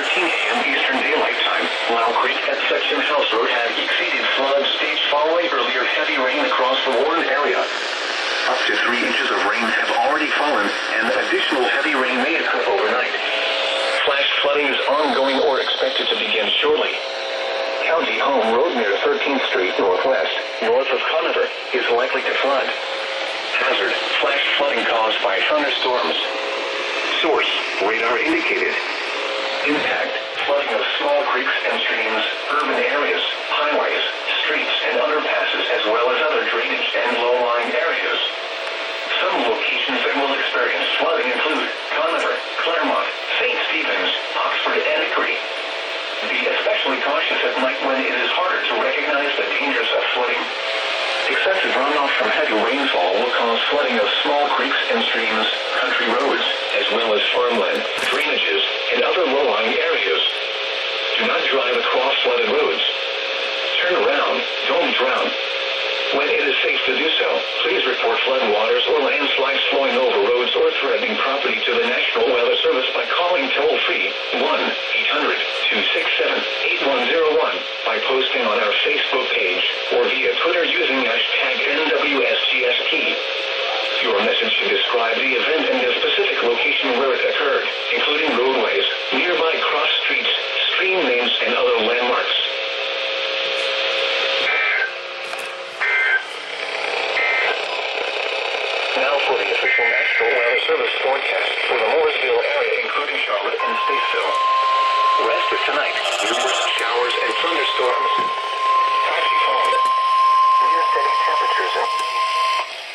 a.m. Eastern Daylight Time, Lau Creek at Section House Road had exceeded flood stage following earlier heavy rain across the warned area. Up to 3 inches of rain have already fallen, and additional heavy rain may occur overnight. Flash flooding is ongoing or expected to begin shortly. County Home Road near 13th Street Northwest, north of Conover, is likely to flood. Hazard, flash flooding caused by thunderstorms. Source, radar indicated. Impact, flooding of small creeks and streams, urban areas, highways, streets and underpasses, as well as other drainage and low-lying areas. Some locations that will experience flooding include Conover, Claremont, St. Stephen's, Oxford, and Hickory. Be especially cautious at night when it is harder to recognize the dangers of flooding. Excessive runoff from heavy rainfall will cause flooding of small creeks and streams, country roads, as well as farmland, drainages, and other low-lying areas. Do not drive across flooded roads. Turn around, don't drown. When it is safe to do so, please report floodwaters or landslides flowing over roads or threatening property to the National Weather Service by calling toll-free 1-800-267-8101, by posting on our Facebook page, or via Twitter using hashtag NWSGST. Your message should describe the event and the specific location where it occurred, including roadways, nearby cross streets, stream names, and other landmarks. Now for the official National Weather Service forecast for the Mooresville area, including Charlotte and Statesville. Rest of tonight, numerous showers and thunderstorms. Patchy fog. Near steady temperatures.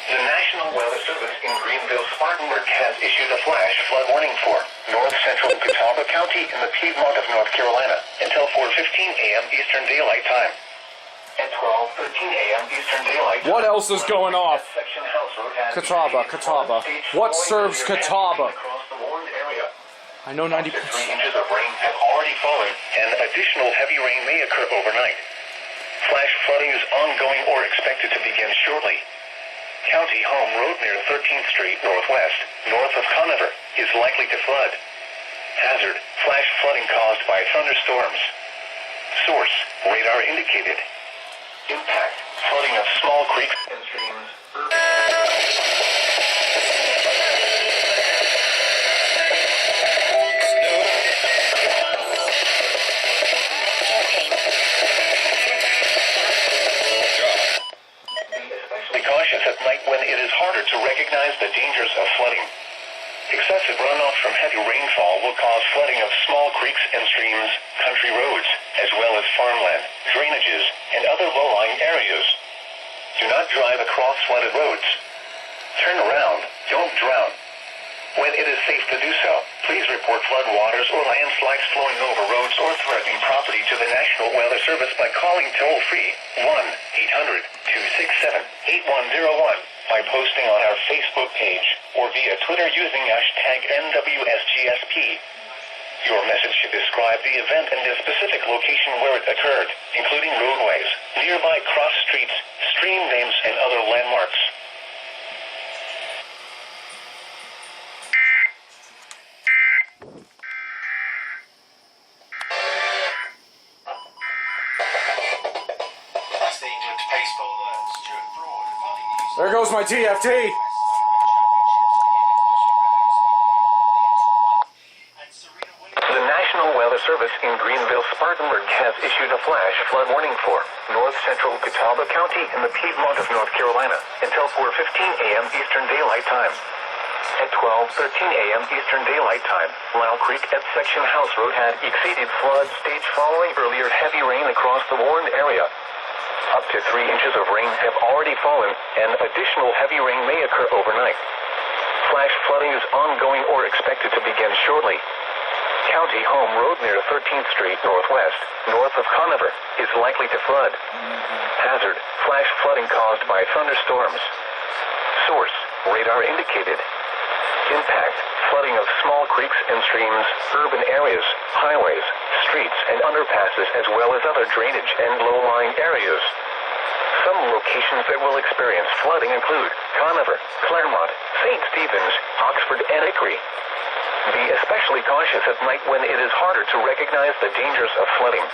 The National Weather Service in Greenville, Spartanburg has issued a flash flood warning for north central Catawba County in the Piedmont of North Carolina until 4:15 a.m. Eastern Daylight Time. At 12:13 a.m. Eastern Daylight Time. What else is going off? Catawba. What serves Catawba? I know 90%. 3 inches of rain have already fallen, and additional heavy rain may occur overnight. Flash flooding is ongoing or expected to begin shortly. County Home Road near 13th Street Northwest, north of Conover, is likely to flood. Hazard, flash flooding caused by thunderstorms. Source, radar indicated. Impact, flooding of small creeks and streams. Be cautious at night when it is harder to recognize the dangers of flooding. Excessive runoff from heavy rainfall will cause flooding of small creeks and streams, country roads, as well as farmland, drainages, and other low-lying areas. Do not drive across flooded roads. Turn around, don't drown. When it is safe to do so, please report floodwaters or landslides flowing over roads or threatening property to the National Weather Service by calling toll-free 1-800-267-8101, by posting on our Facebook page, or via Twitter using hashtag NWSGSP. Your message should describe the event and the specific location where it occurred, including roadways, nearby cross streets, stream names, and other landmarks. There goes my TFT. The National Weather Service in Greenville, Spartanburg has issued a flash flood warning for north central Catawba County in the Piedmont of North Carolina until 4:15 a.m. Eastern Daylight Time. At 12:13 a.m. Eastern Daylight Time, Lau Creek at Section House Road had exceeded flood stage following earlier heavy rain across the warned area. Up to 3 inches of rain have already fallen, and additional heavy rain may occur overnight. Flash flooding is ongoing or expected to begin shortly. County Home Road near 13th Street Northwest, north of Conover, is likely to flood. Hazard, flash flooding caused by thunderstorms. Source, radar indicated. Impact, flooding of small creeks and streams, urban areas, highways, streets, and underpasses, as well as other drainage and low-lying areas. Some locations that will experience flooding include Conover, Claremont, St. Stephen's, Oxford, and Hickory. Be especially cautious at night when it is harder to recognize the dangers of flooding.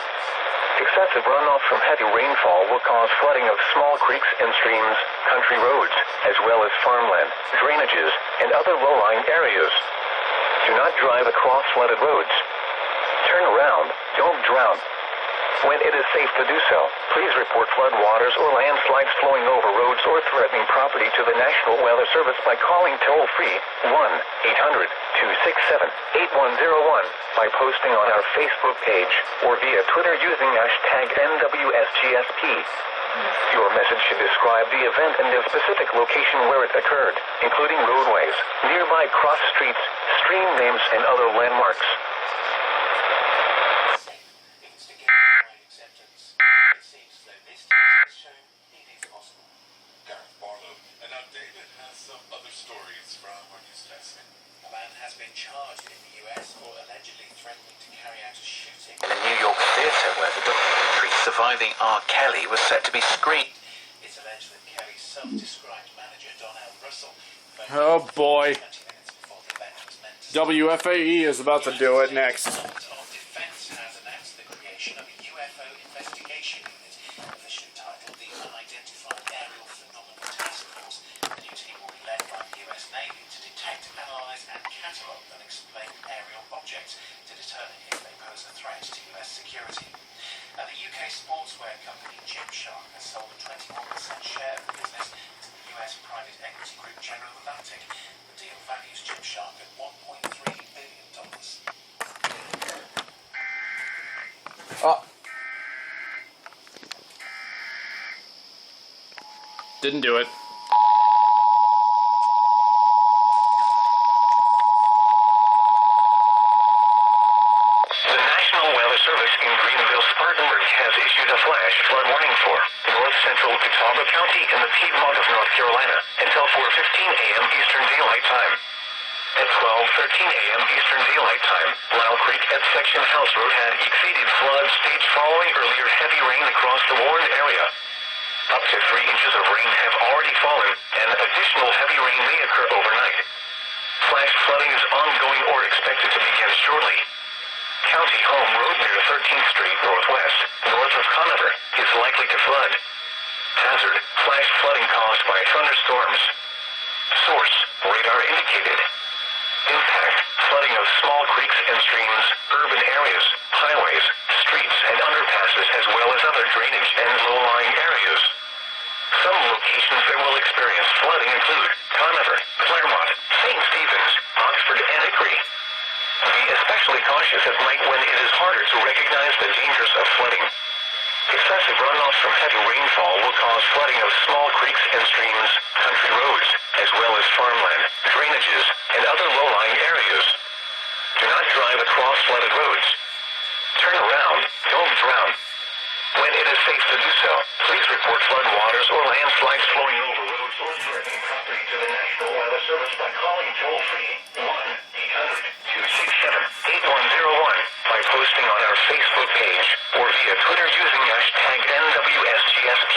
Excessive runoff from heavy rainfall will cause flooding of small creeks and streams, country roads, as well as farmland, drainages, and other low-lying areas. Do not drive across flooded roads. Turn around, don't drown. When it is safe to do so, please report flood waters or landslides flowing over roads or threatening property to the National Weather Service by calling toll-free 1-800-267-8101 by posting on our Facebook page or via Twitter using hashtag NWSGSP. Your message should describe the event and the specific location where it occurred, including roadways, nearby cross streets, stream names, and other landmarks. Charged in the US for allegedly threatening to carry out a shooting in a New York theater where the documentary Surviving R. Kelly was set to be screened. It's alleged that Kelly's self-described manager, Donnell Russell, Oh boy. WFAE is about to do it next. Defense has announced the creation of a UFO investigation unit, officially titled the Unidentified Aerial Phenomena Task Force. The new team will be led by the US Navy to detect, analyze, and catalogue unexplained aerial objects to determine if they pose a threat to US security. The UK sportswear company Gymshark has sold a 21% share of the business to the US private equity group General Atlantic. The deal values Gymshark at $1.3 billion. Didn't do it. The National Weather Service in Greenville-Spartanburg has issued a flash flood warning for north central Catawba County in the Piedmont of North Carolina until 4:15 a.m. Eastern Daylight Time. At 12:13 a.m. Eastern Daylight Time, Lyle Creek at Section House Road had exceeded flood stage following earlier heavy rain across the warned area. Up to 3 inches of rain have already fallen, and additional heavy rain may occur overnight. Flash flooding is ongoing or expected to begin shortly. County Home Road near 13th Street Northwest, north of Conover, is likely to flood. Hazard, flash flooding caused by thunderstorms. Source, radar indicated. Impact, flooding of small creeks and streams, urban areas, highways, streets, and underpasses, as well as other drainage and low-lying areas. Some locations that will experience flooding include Conover, Claremont, St. Stephen's, Oxford, and Hickory. Be especially cautious at night when it is harder to recognize the dangers of flooding. Excessive runoff from heavy rainfall will cause flooding of small creeks and streams, country roads, as well as farmland, drainages, and other low-lying areas. Do not drive across flooded roads. Turn around, don't drown. When it is safe to do so, please report flood waters or landslides flowing over roads or threatening property to the National Weather Service by calling toll-free 1-800-267-8101 by posting on our Facebook page or via Twitter using hashtag NWSGSP.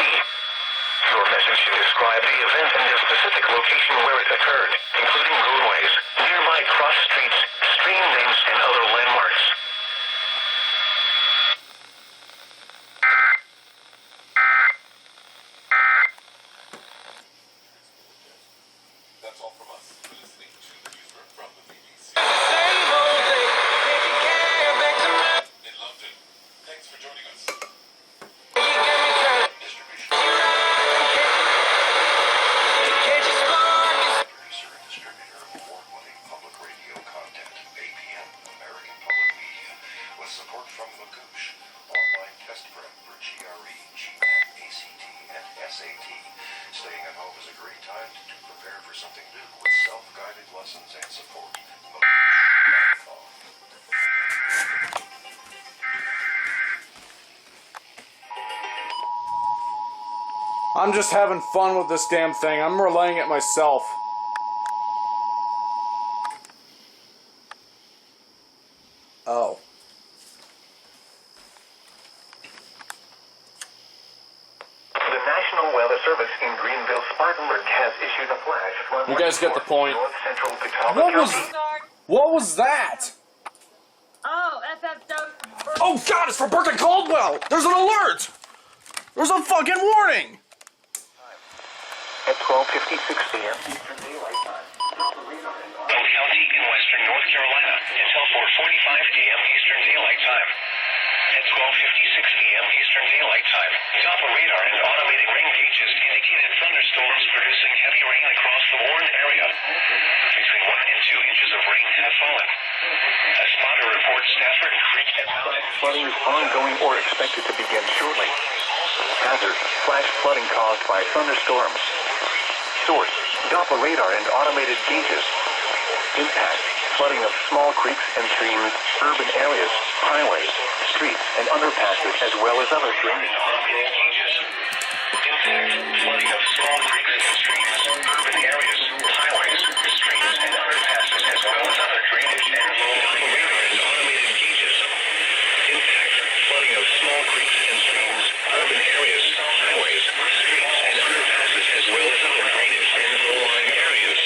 Your message should describe the event and the specific location where it occurred, including roadways, nearby cross streets, stream names, and other landmarks. That's all from us. You're listening to the newsroom from the BBC. In London. Thanks for joining us. Distribution. Producer and distributor of award-winning public radio content, APM, American Public Media, with support from Magoosh, online test prep for GRE, GMAT, ACT, and SAT. Staying at home is a great time to prepare for something new with self-guided lessons and support. Magoosh.com. I'm just having fun with this damn thing. I'm relaying it myself. Oh. The National Weather Service in Greenville-Spartanburg has issued a flash flood You guys get the point. north central Catawba What was... County. What was that? Oh, FFW. Oh God, it's for Burke and Caldwell! There's an alert! There's a fucking warning! At 12:56 p.m. Eastern Daylight Time. County in western North Carolina until 4:45 p.m. Eastern Daylight Time. At 12:56 p.m. Eastern Daylight Time, Doppler radar and automated rain gauges indicated thunderstorms producing heavy rain across the Warren area. Between 1 and 2 inches of rain have fallen. A spotter reports Stafford Creek and Mountain Flooding is ongoing or expected to begin shortly. Hazard, flash flooding caused by thunderstorms. Source, Doppler radar and automated gauges. Impact, flooding of small creeks and streams, urban areas, highways, streets, and underpasses, as well as other drainage. Impact, flooding of small creeks and streams, urban areas, highways, streets, and underpasses, as well as other drainage and low-lying areas. Automated gauges. Impact, flooding of small creeks and streams, urban areas, highways, streets, and underpasses, as well as other drainage and low-lying areas.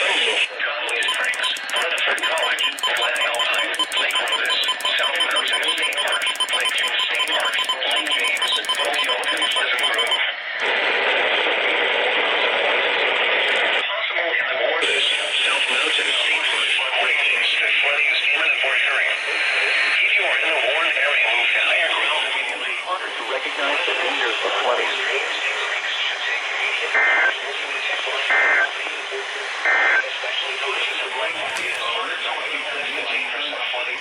Conley Springs, Rutherford College, Glen Alpine, Lake Rhodes, South Mountain State Park, Lake James State Park, Lake James, Oak Hill, and Pleasant Grove. Possible in the borders, South Mountain State Park, Lake James, the flooding is imminent or occurring. If you are in the Warren area, move to higher ground immediately. Order to recognize the dangers of flooding. Especially cautious of light ideas. Dangerous of flooding.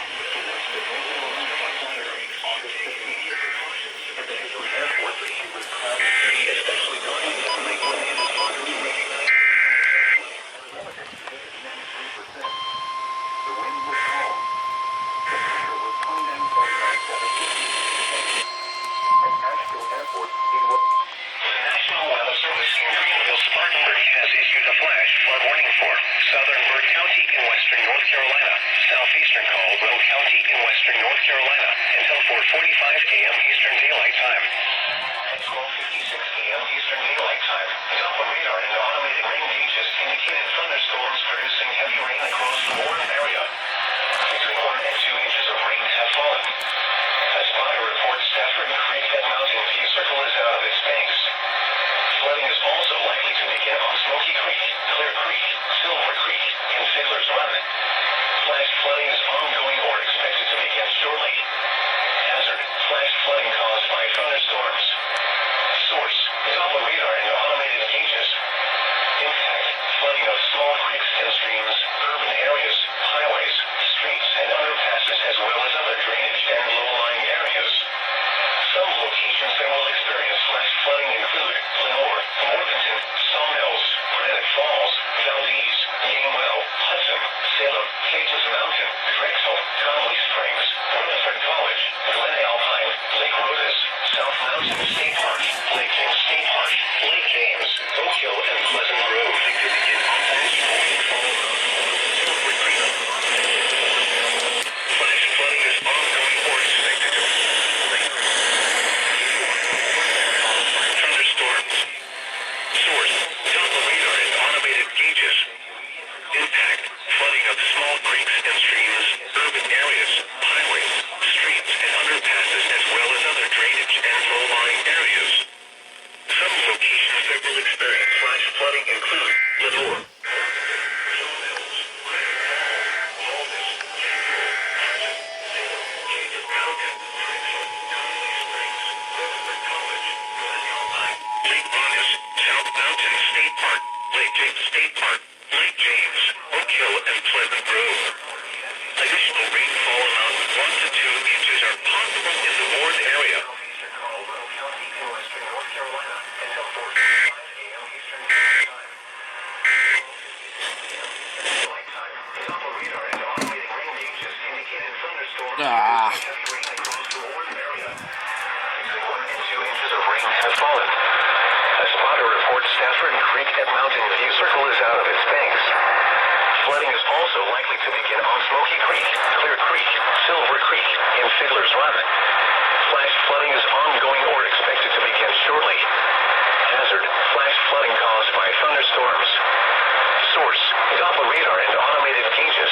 National Weather Service in Greenville, Spartanburg has issued a flash flood warning for southern Burke County in western North Carolina, southeastern Caldwell County in western North Carolina until 4:45 a.m. Eastern Daylight Time. At 12:56 p.m. Eastern Daylight Time, Doppler radar and automated rain gauges indicated thunderstorms producing heavy rain across the Warren area. Between 1 and 2 inches of rain have fallen. A spotter reports Stafford Creek at Mountain View Circle is out of its banks. Flooding is also likely to begin on Smoky Creek, Clear Creek, Silver Creek, and Fiddler's Run. Flash flooding is ongoing or expected to begin shortly. Hazard, flash flooding caused by thunderstorms. Source, Doppler radar and automated gauges. Impact, flooding of small creeks and streams, urban areas, highways, streets, and underpasses, as well as other drainage and low-lying areas. Some locations that will experience flash flooding include Lenore, Morganton, Sawmills, Granite Falls, Valdez, Gamewell, Hudson, Salem, Cages Mountain, Drexel, Conley Springs, Rutherford College, Glen Alpine, Lake Rhodes, South Mountain State Park, Lake James State Park, Lake James, Oak Hill, and Pleasant Grove. Flash flooding is ongoing or expected to thunderstorms. Source, Doppler radar and automated gauges. Impact, flooding of small creeks and streams, urban areas, highways, streets, and underpasses, as well as other drainage and low-lying areas. Some locations that will experience flash flooding include Lenore, Lake Bonus, South Mountain State Park, Lake James State Park, Lake James, Oak Hill, and Pleasant Grove. Additional rainfall amount 1 to 2 inches are possible in the Warren area. Caldwell County in western North Carolina until 4:45 a.m. Eastern Daylight Time. Doppler radar and automated rain gauges indicated thunderstorms heavy rain across the Warren area. Between 1 and 2 inches of rain have fallen. A spotter reports Stafford Creek at Mountain View Circle is out of its banks. Flooding is also likely to begin on Smoky Creek, Clear Creek, Silver Creek, and Fiddler's Run. Flash flooding is ongoing or expected to begin shortly. Hazard, flash flooding caused by thunderstorms. Source, Doppler radar and automated gauges.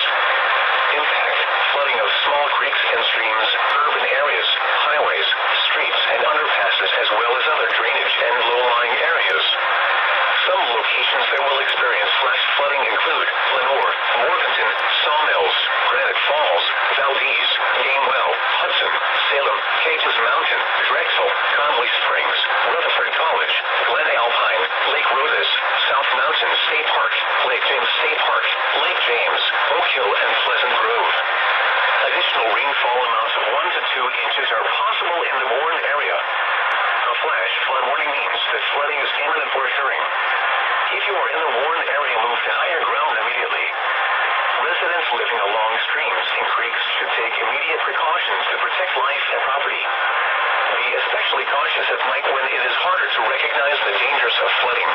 locations that will experience flash flooding include Lenore, Morganton, Sawmills, Granite Falls, Valdez, Gainwell, Hudson, Salem, Cages Mountain, Drexel, Conley Springs, Rutherford College, Glen Alpine, Lake Rosas, South Mountain State Park, Lake James State Park, Lake James, Oak Hill, and Pleasant Grove. Additional rainfall amounts of 1 to 2 inches are possible in the warned area. A flash flood warning means that flooding is imminent or occurring. If you are in the warned area, move to higher ground immediately. Residents living along streams and creeks should take immediate precautions to protect life and property. Be especially cautious at night when it is harder to recognize the dangers of flooding.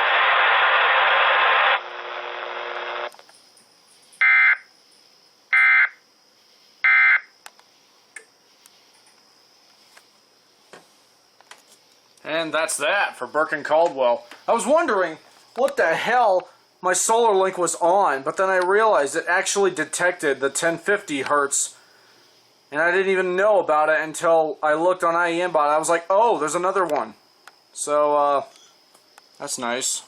And that's that for Burke and Caldwell. I was wondering what the hell my solar link was on, but then I realized it actually detected the 1050 hertz, and I didn't even know about it until I looked on IEM bot. I was like, oh, there's another one. So, that's nice.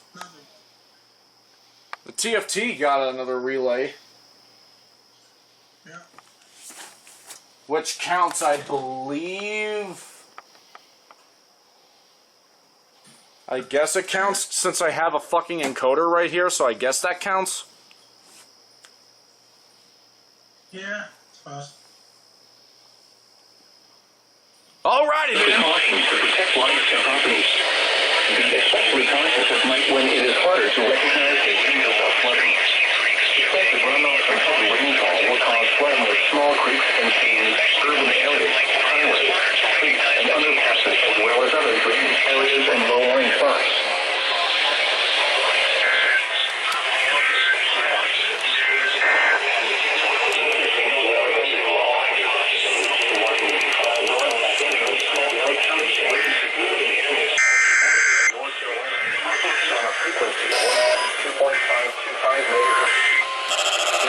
The TFT got another relay. Yeah. Which counts, I believe... I guess it counts since I have a fucking encoder right here, so I guess that counts. Yeah, it's possible. Alrighty then. Precautions to protect life and property. Be especially cautious at night when it is harder to recognize the dangers of flooding. Excessive runoff from heavy rainfall will cause flooding of small creeks and streams, urban areas, highways, streets, and underpasses, as well as other drainage areas and low-lying spots.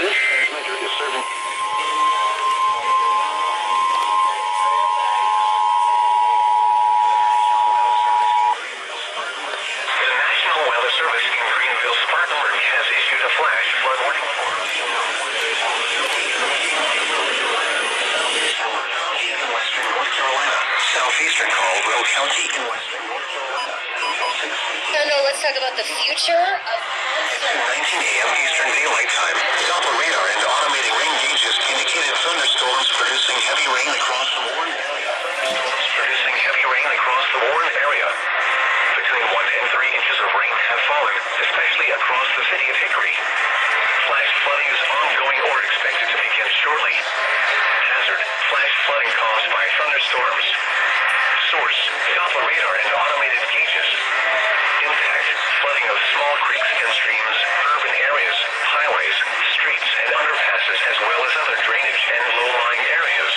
This transmitter is serving... The National Weather Service in Greenville, Spartanburg has issued a flash flood warning for in western North Carolina, southeastern Caldwell County in western North Carolina. No, let's talk about the future of... At 19 a.m. Eastern Daylight Time, Doppler radar and automated rain gauges indicated thunderstorms producing heavy rain across the warned area. Between 1 and 3 inches of rain have fallen, especially across the city of Hickory. Flash flooding is ongoing or expected to begin shortly. Hazard: flash flooding caused by thunderstorms. Source: Doppler radar and automated gauges. Impact: flooding of small creeks and streams, urban areas, highways, streets, and underpasses, as well as other drainage and low-lying areas.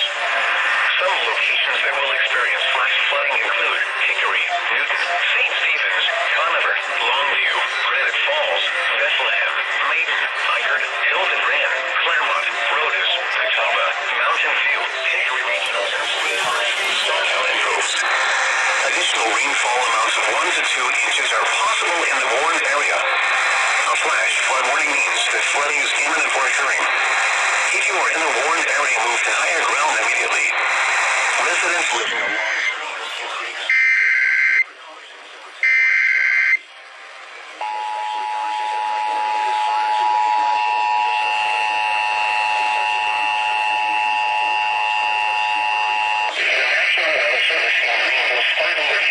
Some locations that will experience flash flooding include Hickory, Newton, St. Stephen's, Conover, Longview, Granite Falls, Bethlehem, Maiden, Ikard, Hilton Rand, Claremont, Rhodes, Catawba, Mountain View, Hickory Regional, and Sweetheart, Startown, and Groves. Additional rainfall amounts of 1 to 2 inches are possible in the warned area. A flash flood warning means that flooding is imminent or occurring. If you are in the warned area, move to higher ground immediately. Residents living along streams and creeks.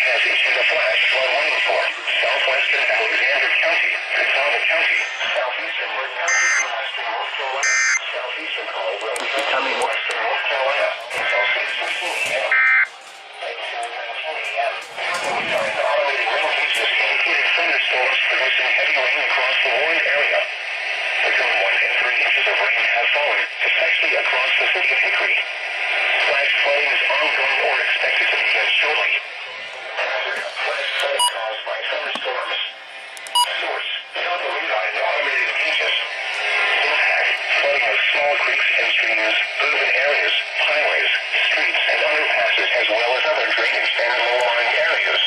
Has issued a flash flood warning for southwestern Alexander County, Catawba County, southeastern Wood County, western North Carolina, southeastern Caldwell, western North Carolina, until 6:16 a.m. At 2:19 a.m. Radar and automated rain gauges indicated thunderstorms producing heavy rain across the warned area. Between 1 and 3 inches of rain have fallen, especially across the city of Hickory. Flash flooding is ongoing or expected to begin shortly. Hazard: flash flooding caused by thunderstorms. Source: Doppler radar and automated gauges. Impact: flooding of small creeks and streams, urban areas, highways, streets, and underpasses, as well as other drainage and low-lying areas.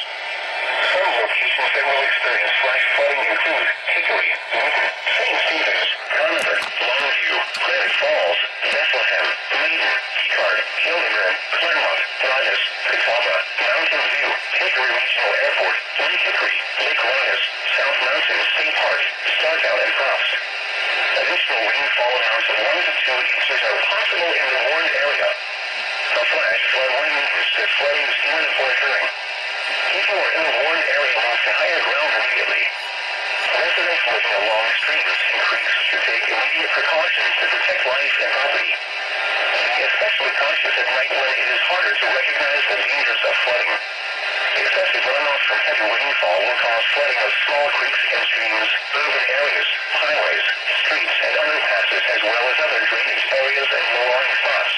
Some locations that will experience flash flooding include Hickory, amounts of 1 to 2 inches are possible in the warned area. A flash flood warning means that flooding is imminent or occurring. People who are in the warned area move to higher ground immediately. Residents living along streams and creeks should take immediate precautions to protect life and property. Be especially cautious at night when it is harder to recognize the dangers of flooding. Excessive runoff from heavy rainfall will cause flooding of small creeks and streams, urban areas, highways, streets, and underpasses, as well as other drainage areas and low-lying spots.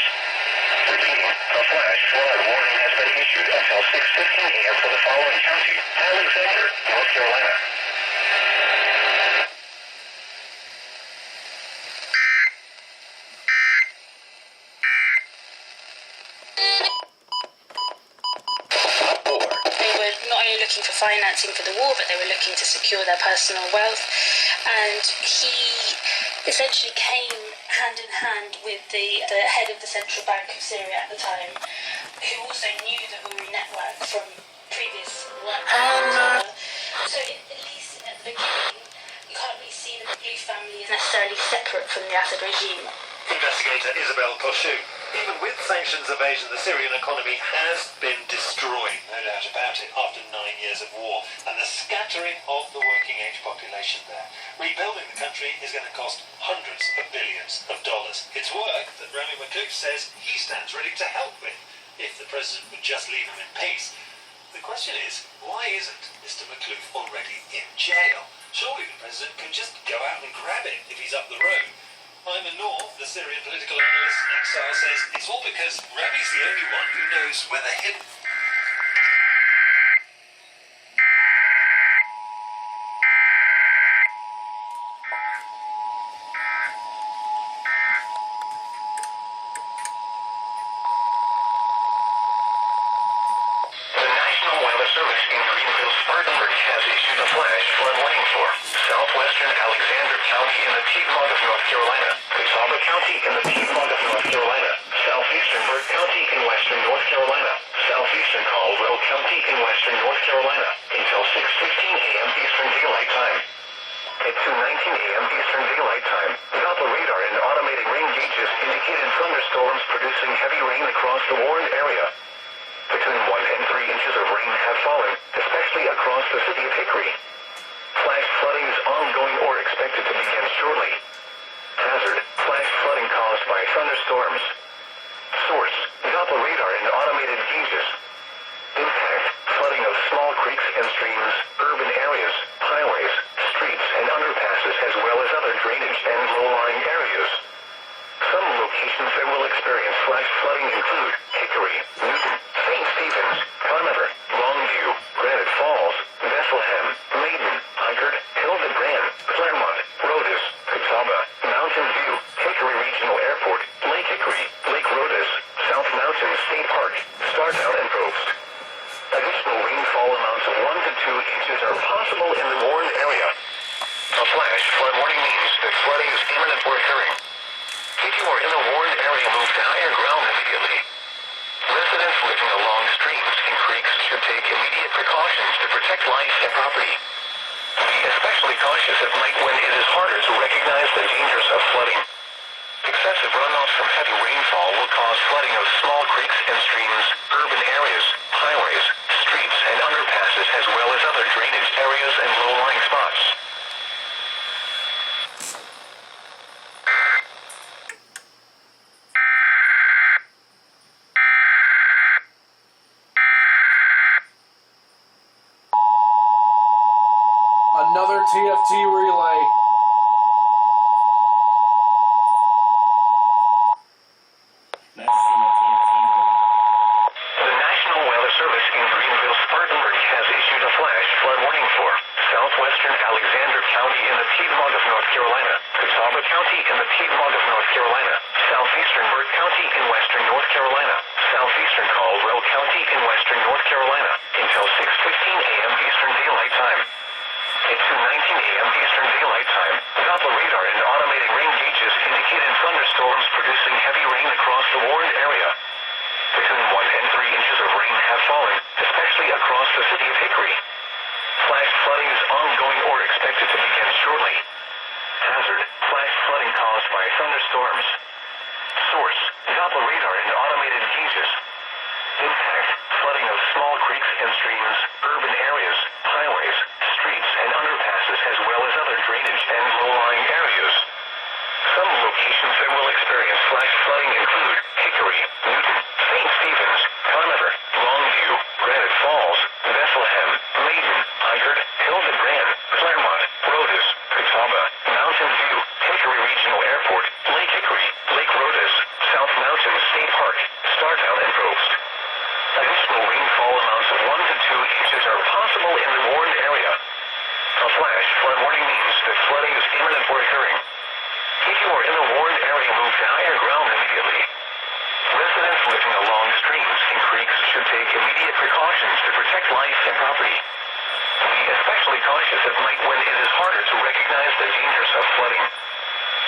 Repeating, a flash flood warning has been issued until 6:15 a.m. for the following county: Alexander, North Carolina. They were not only looking for financing for the war, but they were looking to secure their personal wealth. And he essentially came hand in hand with the head of the Central Bank of Syria at the time, who also knew the Uri network from previous work. So at least at the beginning, you can't really see the Blue family as necessarily separate from the Assad regime. Investigator Isabel Koshu. Even with sanctions evasion, the Syrian economy has been destroyed, no doubt about it, after 9 years of war and the scattering of the working age population there. Rebuilding the country is going to cost hundreds of billions of dollars. It's work that Rami Makhouf says he stands ready to help with if the president would just leave him in peace. The question is, why isn't Mr. Makhouf already in jail? Surely the president can just go out and grab him if he's up the road. Hyman North, the Syrian political analyst, Axar, says it's all because Rami's the only one who knows where the hidden... The National Weather Service in Greenville-Spartanburg has issued a flash flood warning for southwestern Alexander County in the Piedmont of North Carolina, Catawba County in the Piedmont of North Carolina, southeastern Burt County in western North Carolina, southeastern Caldwell County in western North Carolina, until 6:15 a.m. Eastern Daylight Time. At 2:19 a.m. Eastern Daylight Time, Doppler radar and automated rain gauges indicated thunderstorms producing heavy rain across the warned area. Between 1 and 3 inches of rain have fallen, especially across the city of Hickory. Flash flooding is ongoing or expected to begin shortly. Hazard: flash flooding caused by thunderstorms. Source: Doppler radar and automated gauges. Impact: flooding of small creeks and streams, urban areas, highways, streets, and underpasses, as well as other drainage and low-lying areas. Some locations that will experience flash flooding include Hickory, Newton, St. Stephen's, Conover, Longview, Granite Falls, Bethlehem, Maiden, Highgard, Hildebrand, Claremont, Rhodes, Catawba, Mountain View, Hickory Regional Airport, Lake Hickory, Lake Rhodes, South Mountain State Park, Startown, and Probst. Additional rainfall amounts of 1 to 2 inches are possible in the warned area. A flash flood warning means that flooding is imminent or occurring. If you are in the warned area, move to higher ground immediately. Residents living along streams and creeks should take immediate precautions to protect life and property. Be especially cautious at night when it is harder to recognize the dangers of flooding. Excessive runoff from heavy rainfall will cause flooding of small creeks and streams, urban areas, highways, streets, and underpasses, as well as other drainage areas and low-lying spots. Another TFT relay. The National Weather Service in Greenville-Spartanburg has issued a flash flood warning for southwestern Alexander County in the Piedmont of North Carolina, Catawba County in the Piedmont of North Carolina, southeastern Burt County in western North Carolina, southeastern Caldwell County in western North Carolina, until 6:15 a.m. Eastern Daylight Time. At 2:19 a.m. Eastern Daylight Time, Doppler radar and automated rain gauges indicated thunderstorms producing heavy rain across the warned area. Between 1 and 3 inches of rain have fallen, especially across the city of Hickory. Flash flooding is ongoing or expected to begin shortly. Hazard: flash flooding caused caused by thunderstorms. Source, Doppler radar and automated gauges. Impact, flooding of small creeks and streams, urban areas, highways, streets, and underpasses as well as other drainage and low-lying areas. Some locations that will experience flash flooding include Hickory, Newton, St. Stephen's, Conover, Longview, Granite Falls, Bethlehem, Maiden, Ikard, Hildebrand, Claremont, Rhodes, Catawba, Mountain View, Hickory Regional Airport, Lake Hickory, Lake Rhodes, South Mountain State Park, Startown, and Post. Additional rainfall amounts of 1 to 2 inches are possible in the warned area. A flash flood warning means that flooding is imminent or occurring. If you are in the warned area, move to higher ground immediately. Residents living along streams and creeks should take immediate precautions to protect life and property. Be especially cautious at night when it is harder to recognize the dangers of flooding.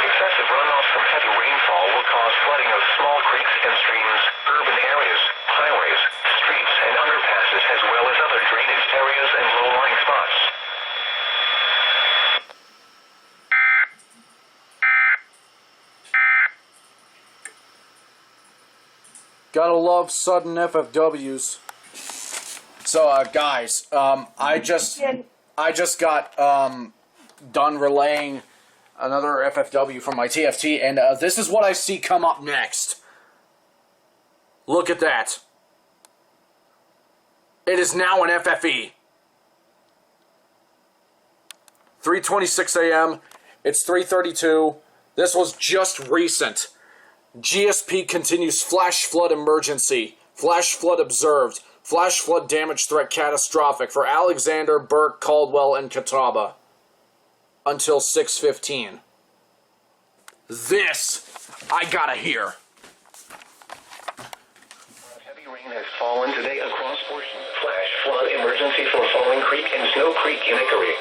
Excessive runoff from heavy rainfall will cause flooding of small creeks and streams, urban areas, highways, streets, and underpasses as well as other drainage areas and low-lying spots. Gotta love sudden FFWs. So, guys, I just got done relaying another FFW from my TFT, and this is what I see come up next. Look at that. It is now an FFE. 3:26 a.m. It's 3:32. This was just recent. GSP continues flash flood emergency. Flash flood observed. Flash flood damage threat catastrophic for Alexander, Burke, Caldwell, and Catawba. Until 6:15. This, I gotta hear. Heavy rain has fallen today across portions. Flash flood emergency for Falling Creek and Snow Creek in Hickory.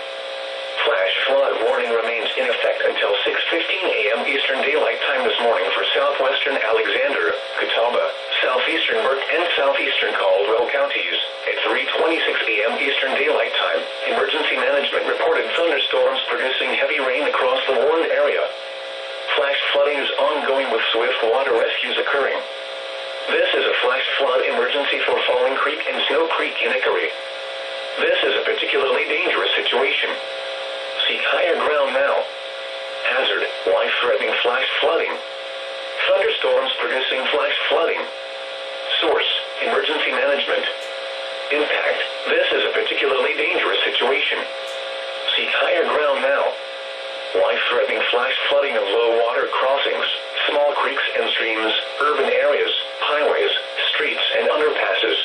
Flash flood warning remains in effect until 6:15 a.m. Eastern Daylight Time this morning for southwestern Alexander, Catawba, southeastern Burke, and southeastern Caldwell counties. At 3:26 a.m. Eastern Daylight Time, emergency management reported thunderstorms producing heavy rain across the warned area. Flash flooding is ongoing with swift water rescues occurring. This is a flash flood emergency for Falling Creek and Snow Creek in Hickory. This is a particularly dangerous situation. Seek higher ground now. Hazard, life-threatening flash flooding. Thunderstorms producing flash flooding. Source, emergency management. Impact, this is a particularly dangerous situation. Seek higher ground now. Life-threatening flash flooding of low water crossings, small creeks and streams, urban areas, highways, streets, and underpasses.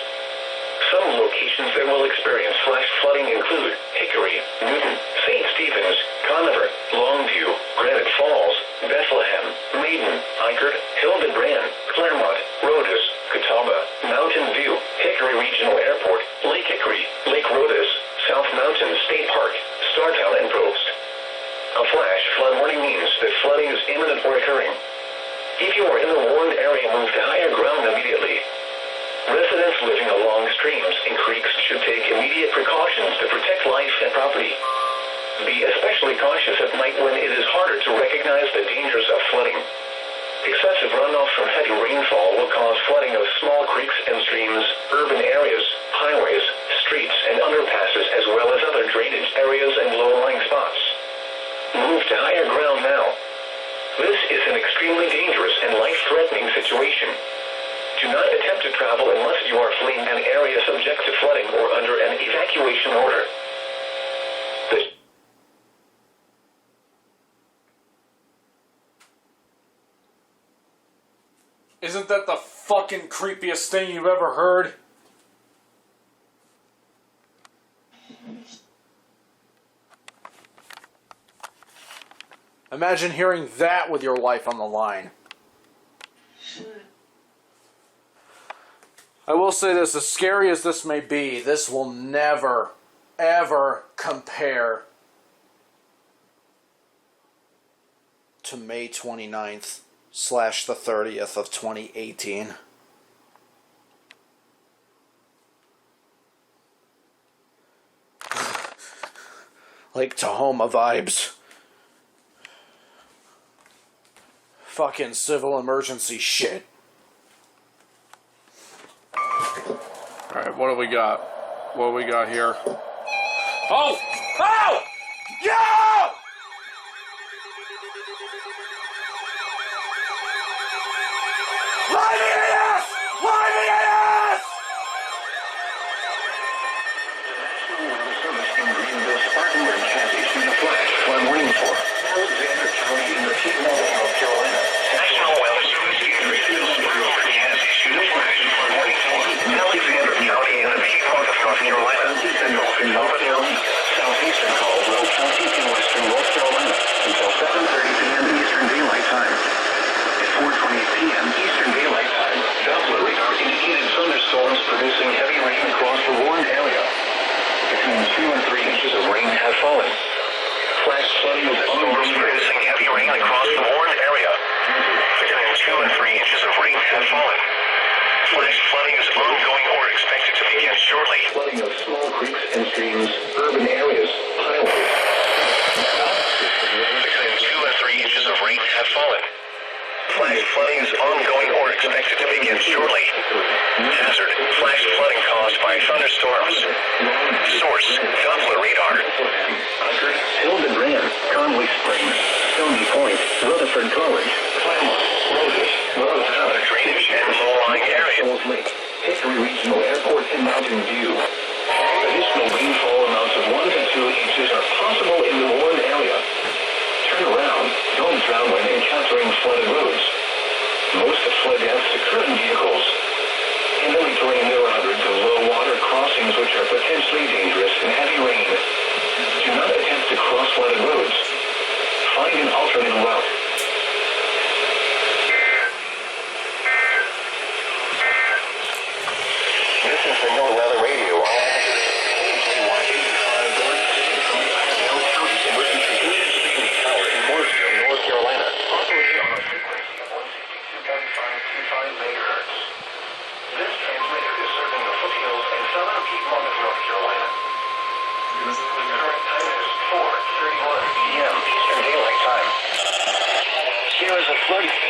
Some locations that will experience flash flooding include Hickory, Newton, St. Stephen's, Conover, Longview, Granite Falls, Bethlehem, Maiden, Ikard, Hildebrand, Claremont, Rhodes, Catawba, Mountain View, Hickory Regional Airport, Lake Hickory, Lake Rhodes, South Mountain State Park, Startown, and Post. A flash flood warning means that flooding is imminent or occurring. If you are in the warned area, move to higher ground immediately. Residents living along streams and creeks should take immediate precautions to protect life and property. Be especially cautious at night when it is harder to recognize the dangers of flooding. Excessive runoff from heavy rainfall will cause flooding of small creeks and streams, urban areas, highways, streets, and underpasses as well as other drainage areas and low-lying spots. Move to higher ground now. This is an extremely dangerous and life-threatening situation. Do not attempt to travel unless you are fleeing an area subject to flooding or under an evacuation order. Isn't that the fucking creepiest thing you've ever heard? Imagine hearing that with your life on the line. I will say this, as scary as this may be, this will never, ever compare to May 29th / the 30th of 2018. Lake Tahoma vibes. fucking civil emergency shit. Alright, what do we got? What do we got here? Oh! Oh! Yo! Live EAS! Live EAS! Spartanburg has issued a flash flood warning for Alexander County in the Catawba, North Carolina. National Weather Service Spartanburg has issued a flash flood warning for Alexander County in the Catawba, North Carolina. Catawba County, southeastern Caldwell County in western North Carolina until 7:30 p.m. Eastern Daylight Time. At 4:20 p.m. Eastern Daylight Time, Doppler radar indicated thunderstorms producing heavy rain across the warned area. Between 2 and 3 inches of rain have fallen. Flash flooding is storms producing heavy rain across the warned area. Between 2 and 3 inches of rain have fallen. Flash flooding is ongoing or expected to begin shortly. Flooding of small creeks and streams, urban areas, highways. Between 2 and 3 inches of rain have fallen. Flash flooding is ongoing or expected to begin shortly. Hazard, flash flooding caused by thunderstorms. Source, Doppler radar. Hilden Ram, Conway Springs, Stony Point, Rutherford College, Claremont, Roses, Love Valley, drainage and low-lying areas. Lake, Hickory Regional Airport and Mountain View. Additional rainfall amounts of 1 to 2 inches are possible in the warned area. Turn around, don't drown when encountering flooded roads. Most of flood deaths occur in vehicles. In hilly terrain, there are hundreds of low water crossings which are potentially dangerous in heavy rain. Do not attempt to cross flooded roads. Find an alternate route. This is the NOAA Weather Radio. North Carolina. Operating on a frequency of 162.525 megahertz. This transmitter is serving the foothills and southern Piedmont of North Carolina. The current time is 4:31 p.m. Eastern Daylight Time. Here is a flood. Eastern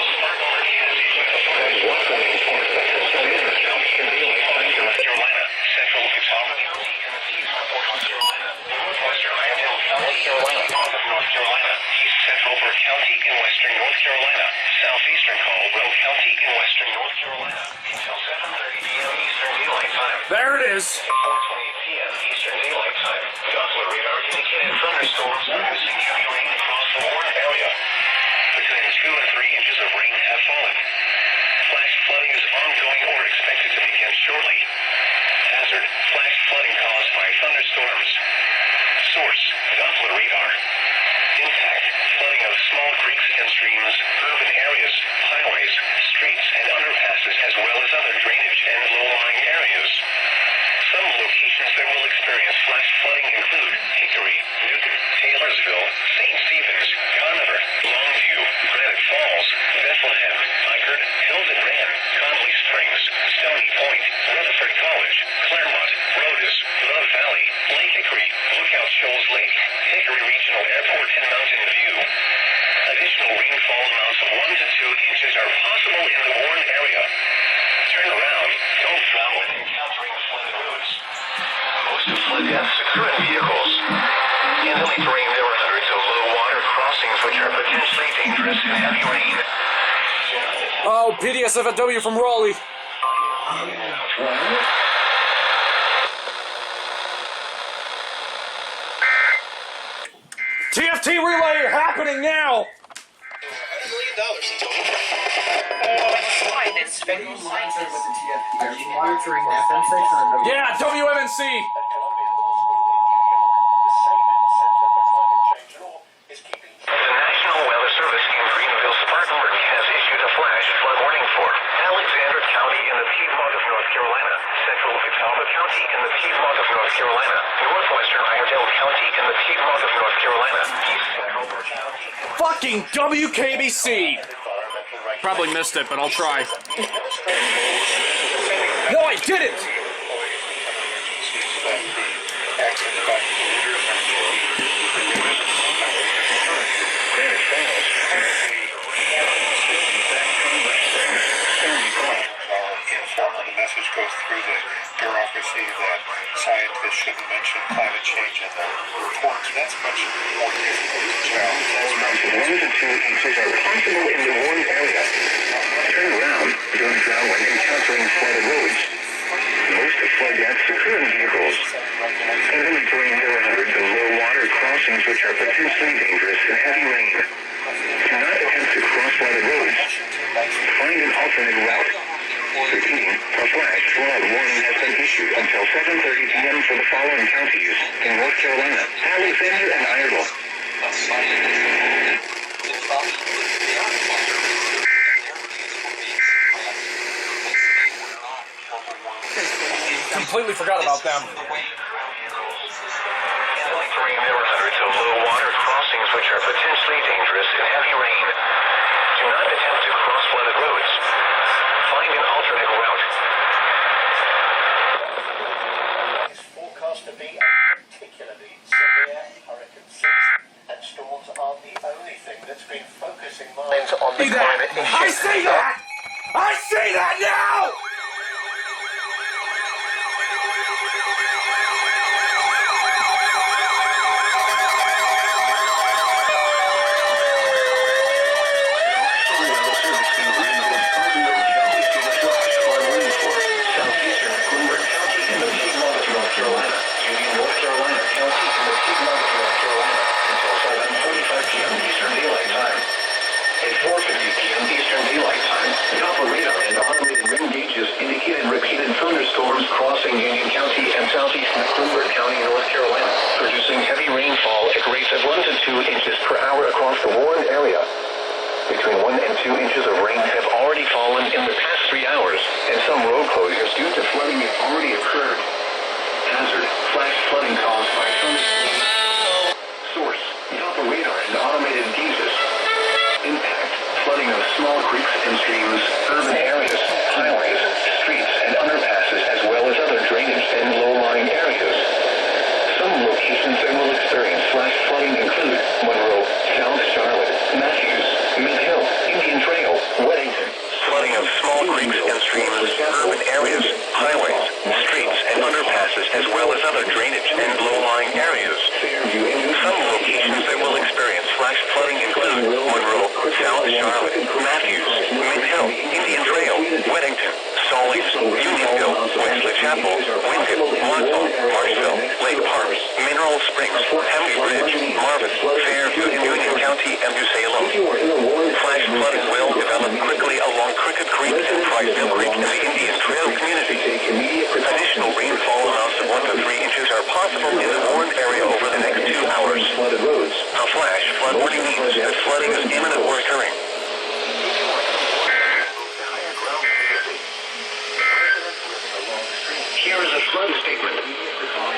Daylight Time, North Carolina. Central Catawba County in the Piedmont of North Carolina. Northwestern Iredell County, North Carolina. East Central Burke County in western North Carolina. Southeastern Caldwell County in western North Carolina. Until 7:30 p.m. Eastern Daylight Time. There it is. 4:20 p.m. Eastern Daylight Time. Doppler radar indicated thunderstorms producing heavy rain across the warned area. Between 2 and 3 inches of rain have fallen. Flash flooding is ongoing or expected to begin shortly. Hazard, flash flooding caused by thunderstorms. Source, Doppler radar. Impact, flooding of small creeks and streams, urban areas, highways, streets, and underpasses, as well as other drainage and low-lying areas. Some locations that will experience flash flooding include Hickory, Newton, Taylorsville, St. Stephen's, Conover, Longview, Granite Falls, Bethlehem, Ikard, Hilden Ram, Conley Springs, Stony Point, Rutherford College, Claremont, Rhodes, Love Valley, Lake Hickory, Lookout Shoals Lake, Hickory Regional Airport and Mountain View. Additional rainfall amounts of 1 to 2 inches are possible in the warned area. Turn around, don't drown when encountering flooded roads. Most of flood deaths occur in vehicles. In hilly terrain, there are hundreds of low water crossings which are potentially dangerous in heavy rain. Oh, PDSFW from Raleigh. TFT relay happening now. $100 million in total. Why? That's federal scientists. Are you monitoring FM station or no? Yeah, WMNC. The National Weather Service in Greenville, Spartanburg has issued a flash flood warning for Alexander County in the Piedmont of North Carolina, Central Catawba County in the Piedmont of North Carolina, Northwestern Iredell County in the Piedmont of North Carolina, East Central Burke County. Fucking WKBC. Probably missed it, but I'll try. No, I didn't. mentioned climate change in the report. That's much more difficult to tell. Mountains 1 to 2 inches are possible in the warm area. Turn around during drought when encountering flooded roads. Most flood deaths occur in vehicles. Inventory near hazards and low water crossings which are potentially dangerous in heavy rain. Do not attempt to cross flooded roads. Find an alternate route. Repeating, a flash flood warning has been issued until 7:30 p.m. for the following counties in North Carolina, Alexander and Iredell. Completely forgot about them. Inventory near hazards and low water crossings which are potentially dangerous in heavy rain. Do not attempt to cross flooded roads. Find an alternate route. It's forecast to be a particularly severe hurricane season, and storms aren't the only thing that's been focusing minds on the climate issue. I see that! I see that now! Crossing Union County and southeast McClure County, North Carolina, producing heavy rainfall at rates of 1 to 2 inches per hour across the warned area. Between 1 and 2 inches of rain have already fallen in the past 3 hours, and some road closures due to flooding have already occurred. Hazard, flash flooding caused by thunderstorms. Source, Doppler radar and automated fuses. Impact, flooding of small creeks and streams, urban areas, highways, streets, and underpasses, as well as other drainage and low-lying areas. Some locations that will experience flash flooding include Monroe, South Charlotte, Matthews, Mid Hill, Indian Trail, Weddington. Flooding of small creeks and streams, urban areas, highways, streets, and underpasses, as well as other drainage and low-lying areas. Some locations that will experience flash flooding include Monroe, South Charlotte, Matthews, Mid Hill, Indian Trail, Weddington, Stallings, Unionville, Wesley Chapel, Windham, Watson, Marshville, Lake Park, Mineral Springs, Hemby Bridge, Marvin, Fairview in Union County, and New Salem. Flash flooding will develop quickly along Cricket Creek and Priceville Creek in the Indian Trail community. Additional rainfall amounts of 1 to 3 inches are possible in the warned area over the next 2 hours. A flash flood warning means that flooding is imminent or occurring. Here is a flood statement.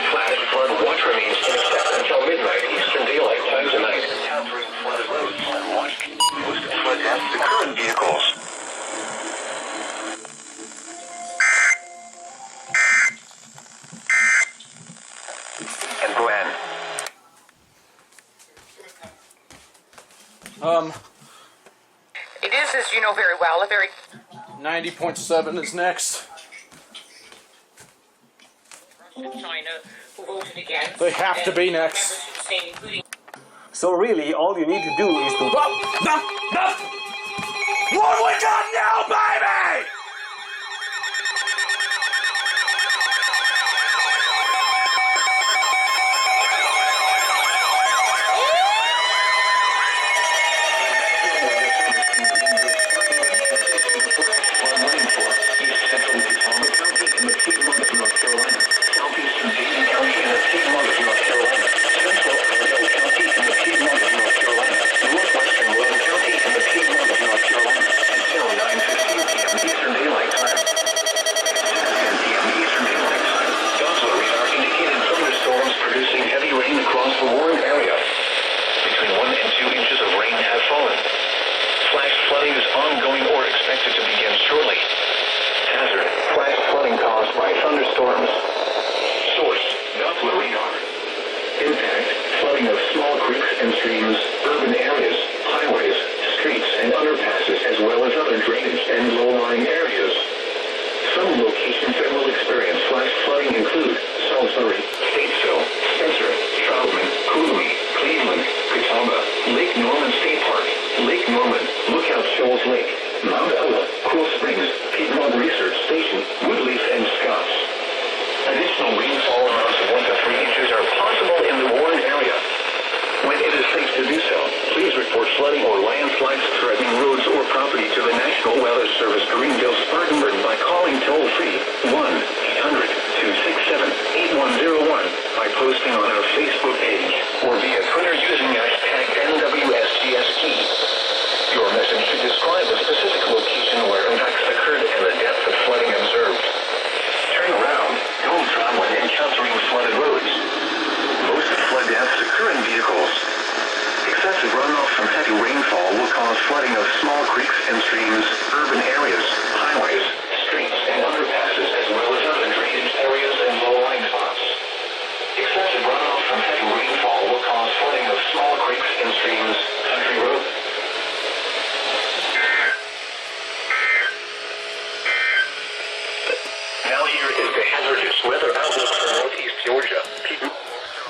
Flash flood watch remains in effect until midnight Eastern Daylight Time tonight. Encountering flooded roads and watch most flood deaths occur in vehicles. And Gwen. It is, as you know very well, a very 90.7 is next. China who voted against. They have to be next. So really, all you need to do is to... What we got now, baby? Thunderstorms. Source, Doppler radar. Impact, flooding of small creeks and streams, urban areas, highways, streets, and underpasses, as well as other drainage and low-lying areas. Some locations that will experience flash flooding include Salisbury, Statesville, Lake Norman State Park, Lake Norman, Lookout Shoals Lake, Mount Ella, Cool Springs, Piedmont Research Station, Woodleaf, and Scotts. Additional rainfall amounts of 1 to 3 inches are possible in the warned area. When it is safe to do so, please report flooding or landslides threatening roads or property to the National Weather Service Greenville Spartanburg by calling toll-free 1-800-267-8101 by posting on our Facebook page or via Twitter using hashtag NWSGST. Your message should describe the specific location where impacts occurred and the depth of flooding observed. Turn around, don't drive when encountering flooded roads. Most flood deaths occur in vehicles. Excessive runoff from heavy rainfall will cause flooding of small creeks and streams, urban areas, highways, streets, and underpasses, as well as other drainage areas and low-lying spots. Excessive runoff from heavy rainfall will cause flooding of small creeks and streams, country roads. Now here is the hazardous weather outlook for northeast Georgia.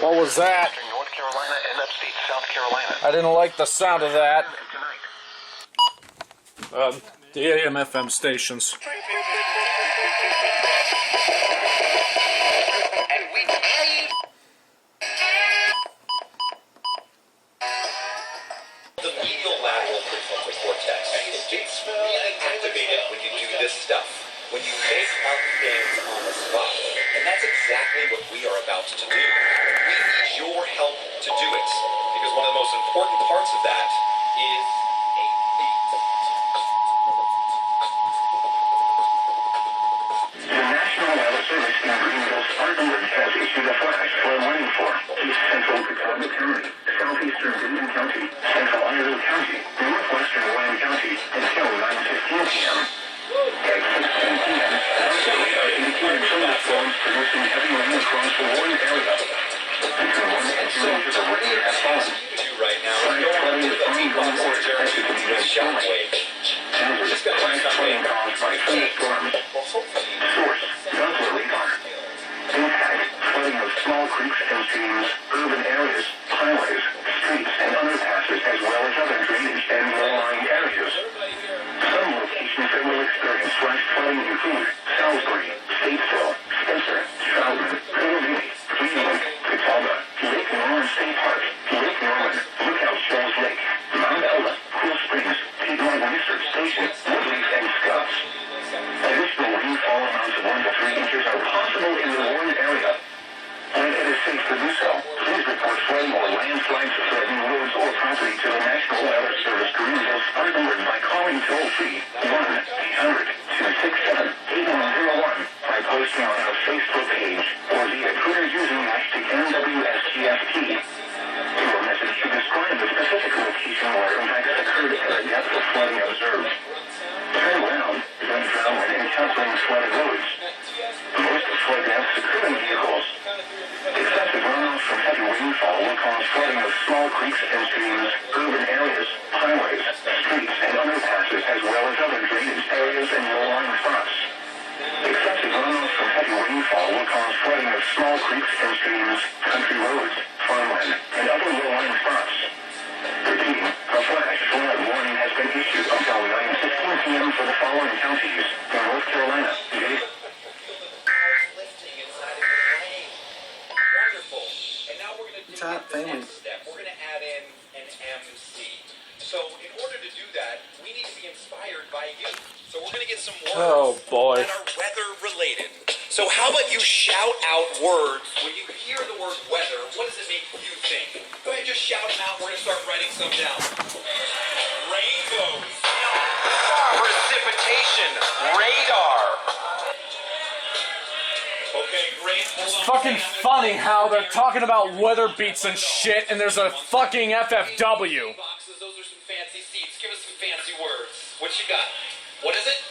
What was that? North Carolina and upstate South Carolina. I didn't like the sound of that. The AM/FM stations. The medial lateral prefrontal cortex. It gets really activated when you do this stuff. When you make up things on the spot. And that's exactly what we are about to do. We need your help to do it. Because one of the most important parts of that is a beat. The National Weather Service in Greenville Spartanburg has issued a flash flood warning for East Central Catawba County, Southeastern Benton County, Central Idaho County, Northwestern Wayne County until 9:15 p.m. At 6:10 p.m., radar indicated thunderstorms producing heavy rain across the warned area. Between 1 and 2 inches of rain has fallen. Right now, Flash flooding is ongoing or expected to begin shortly. Hazard, flash flooding caused by thunderstorms. Source, Doppler radar. Impact, flooding of small creeks and streams, urban areas, highways, streets, and underpasses, as well as other drainage and low-lying areas. Some locations that will experience flash flooding include Salisbury, Statesville, Spencer, Troutman, Clearview, Cleveland, Catawba, Lake Norman State Park, Lake Norman, Lookout Shoals Lake, Mount Ella, Cool Springs, Piedmont Research Station, Woodleaf, and Scotts. Additional rainfall amounts of 1 to 3 inches are possible in the warned area. When it is safe to do so, please report flooding or landslides threatening roads or property to the National Weather Service Greenville Spartanburg by calling toll-free 1-800-267-8101 by posting on our Facebook page or via Twitter using hashtag NWSGST. Your message should describe the specific location where impacts occurred and the depth of flooding observed. Turn around, don't drown when encountering flooded roads. Most flood deaths occur in vehicles. Excessive runoff from heavy rainfall will cause flooding of small creeks and streams, urban areas, highways, streets, and underpasses, as well as other drainage areas and low-lying spots. Excessive runoff from heavy rainfall will cause flooding of small creeks and streams, country roads, farmland, and other low-lying spots. Repeating, a flash flood warning has been issued until 9:15 p.m. for the following counties in North Carolina. Top family. We're going to add in an MC. So in order to do that, we need to be inspired by you. So we're going to get some words boy. that are weather related. So how about you shout out words when you hear the word weather? What does it make you think? Go ahead, just shout them out. We're going to start writing some down. Rainbows. Precipitation. Radar. Okay, great. It's fucking funny how they're talking about weather beats and shit, and there's a fucking FFW. Boxes, those are some fancy seats. Give us some fancy words. What you got? What is it?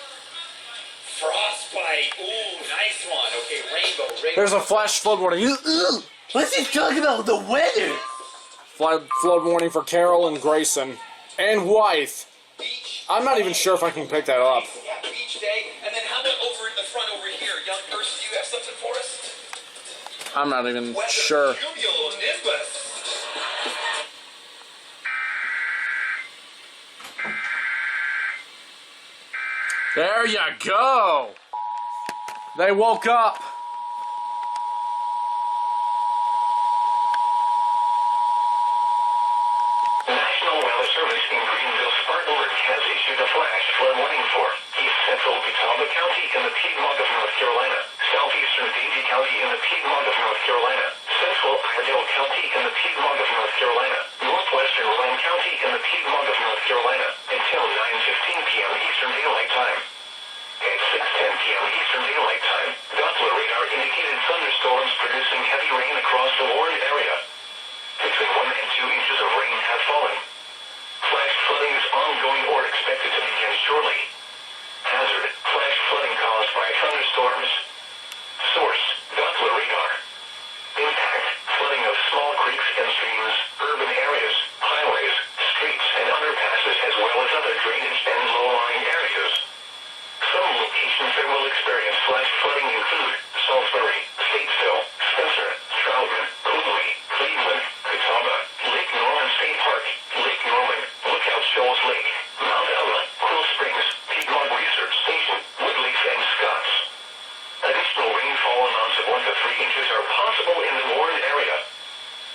Frostbite. Ooh, nice one. Okay, rainbow. There's a flash flood warning. What's he talking about? The weather? Flood warning for Carol and Grayson. And Wythe. I'm not even sure if I can pick that up. Yeah, beach day. And then how about over in the front over here? Young person, you have something for us? I'm not even sure. Cumulonimbus. There you go. They woke up. National Weather Service in Greenville, Spartanburg has issued a flash flood warning for East Central Catawba County in the Piedmont of North Carolina, Southeastern Davie County in the Piedmont of North Carolina, Central Iredell County in the Piedmont of North Carolina, Northwestern Rowan County in the Piedmont of North Carolina, until 9:15 p.m. Eastern Daylight Time. At 6:10 p.m. Eastern Daylight Time, Doppler radar indicated thunderstorms producing heavy rain across the warned area. Between 1 and 2 inches of rain have fallen. Flash flooding is ongoing or expected to begin shortly. Hazard, flash flooding caused by thunderstorms. Source, Doppler radar. Impact, flooding of small creeks and streams, urban areas, highways, streets, and underpasses as well as other drainage and low-lying areas. Some locations that will experience flash flooding include Salisbury, Statesville, Spencer, Troutman, Cooley, Cleveland, Catawba, Lake Norman State Park, Lake Norman, Lookout Shoals Lake, Mount Ella, Quill Springs, Piedmont Research Station, Woodleaf, and Scotts. Additional rainfall amounts of 1 to 3 inches are possible in the warned area.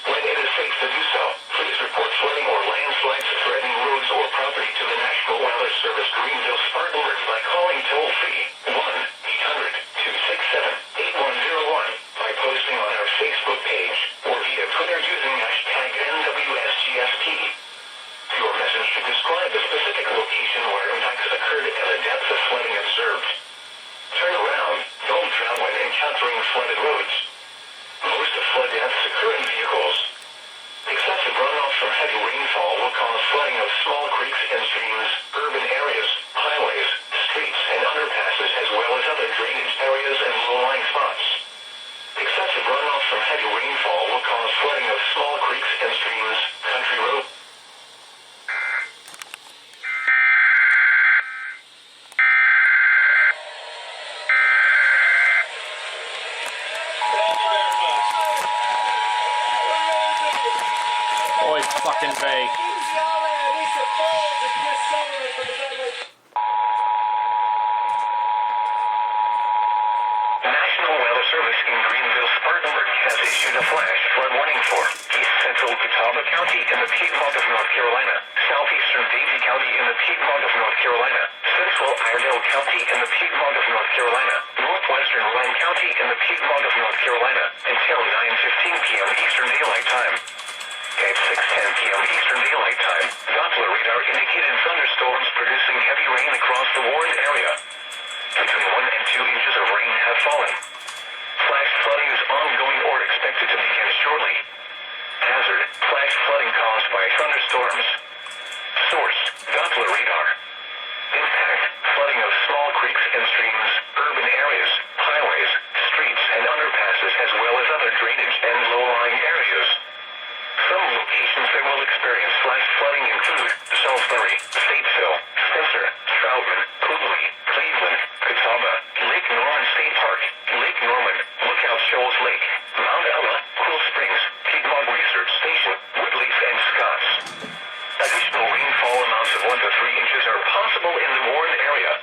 When it is safe to do so, please report flooding or landslides threatening roads or property to the National Weather Service Greenville, Spartanburg by calling toll-free 1-800-267-8101 by posting on our Facebook page or via Twitter using hashtag NWSGSP. Your message should describe the specific location where impacts occurred and the depth of flooding observed. Turn around, don't drown when encountering flooded roads. Most of flood deaths occur in vehicles. Excessive runoff from heavy rainfall will cause flooding of small creeks and streams, urban areas, highways, streets, and underpasses as well as other drainage areas and low-lying spots. Excessive runoff from heavy rainfall will cause flooding of small creeks and streams, country roads. Boy, fucking bay. National Weather Service in Greenville, Spartanburg has issued a flash flood warning for East Central Catawba County in the Piedmont of North Carolina, Southeastern Davie County in the Piedmont of North Carolina, Central Iredell County in the Piedmont of North Carolina, Northwestern Rowan County in the Piedmont of North Carolina, until 9:15 p.m. Eastern Daylight Time. At 6:10 p.m. Eastern Daylight Time, Doppler radar indicated thunderstorms producing heavy rain across the warned area. Between 1 and 2 inches of rain have fallen. Flash flooding is ongoing or expected to begin shortly. Hazard, flash flooding caused by thunderstorms. Source, Doppler radar. Impact, flooding of small creeks and streams, urban areas, highways, streets, and underpasses as well as other drainage and low-lying areas. Some locations that will experience flash flooding include Salisbury, Statesville, Spencer, Troutman, Cooley, Cleveland, Catawba, Lake Norman State Park, Lake Norman, Lookout Shoals Lake, Mount Ella, Quill Springs, Piedmont Research Station, Woodleaf, and Scotts. Additional rainfall amounts of 1 to 3 inches are possible in the warned area.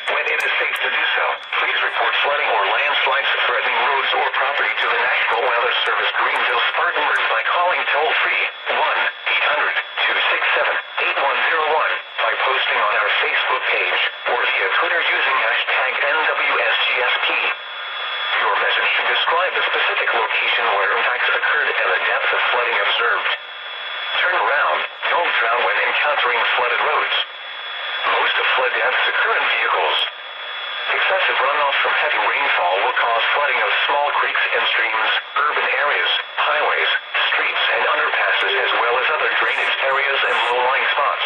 When it is safe to do so, please report flooding or landslides threatening roads or property to the National Weather Service Greenville, Spartanburg by calling toll-free 1-800-267-8101 by posting on our Facebook page or via Twitter using hashtag NWSGSP. Your message should describe the specific location where impacts occurred and the depth of flooding observed. Turn around, don't drown when encountering flooded roads. Most of flood deaths occur in vehicles. Excessive runoff from heavy rainfall will cause flooding of small creeks and streams, urban areas, highways, streets, and underpasses as well as other drainage areas and low-lying spots.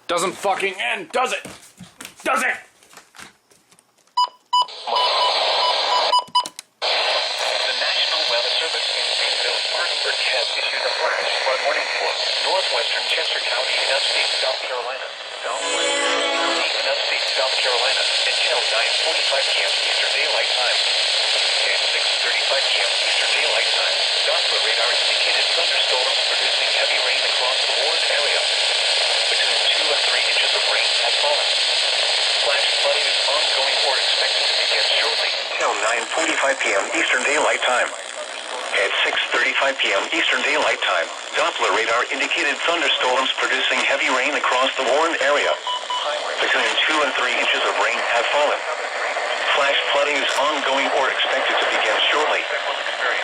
Doesn't fucking end, does it? Does it? The National Weather Service in Greenville, Spartanburg has issued a flash flood warning for northwestern Chester County in upstate South Carolina, southwestern County in upstate South Carolina until 9:45 p.m. Eastern Daylight Time. At 6:35 p.m. Eastern Daylight Time, Doppler radar indicated thunderstorms producing heavy rain across the Warren area. Between 2 and 3 inches of rain has fallen. Flash flooding is ongoing or expected to begin shortly. Till 9:45 p.m. Eastern Daylight Time. At 6:35 p.m. Eastern Daylight Time, Doppler radar indicated thunderstorms producing heavy rain across the Warren area. Between 2 and 3 inches of rain have fallen. Flash flooding is ongoing or expected to begin shortly.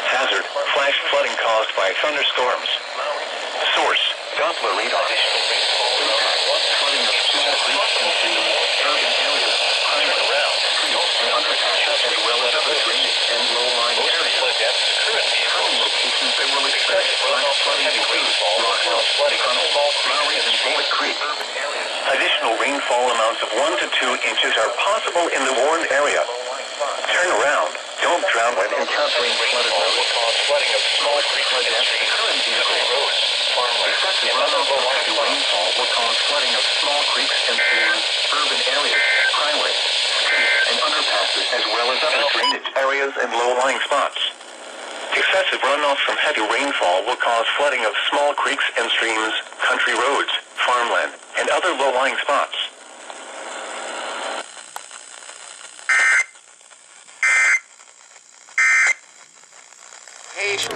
Hazard, flash flooding caused by thunderstorms. Source, Doppler radar. Flooding of small creeks and streams, urban areas, highways, streets, and underpasses, as well as other drainage and low-lying areas. Common locations that will expect flash flooding include Rock Hill, Tunnel, Lowry, and Bullet Creek. Additional rainfall amounts of 1 to 2 inches are possible in the Warren area. Turn around. Don't drown when encountering flooded roads. Will cause flooding of small creeks and streams, country roads, farmland, excessive runoff of heavy rainfall will cause flooding of small creeks and streams, urban areas, highways, streets, and underpasses, as well as other drainage areas and low-lying spots. Excessive runoff from heavy rainfall will cause flooding of small creeks and streams, country roads, farmland, and other low-lying spots. Page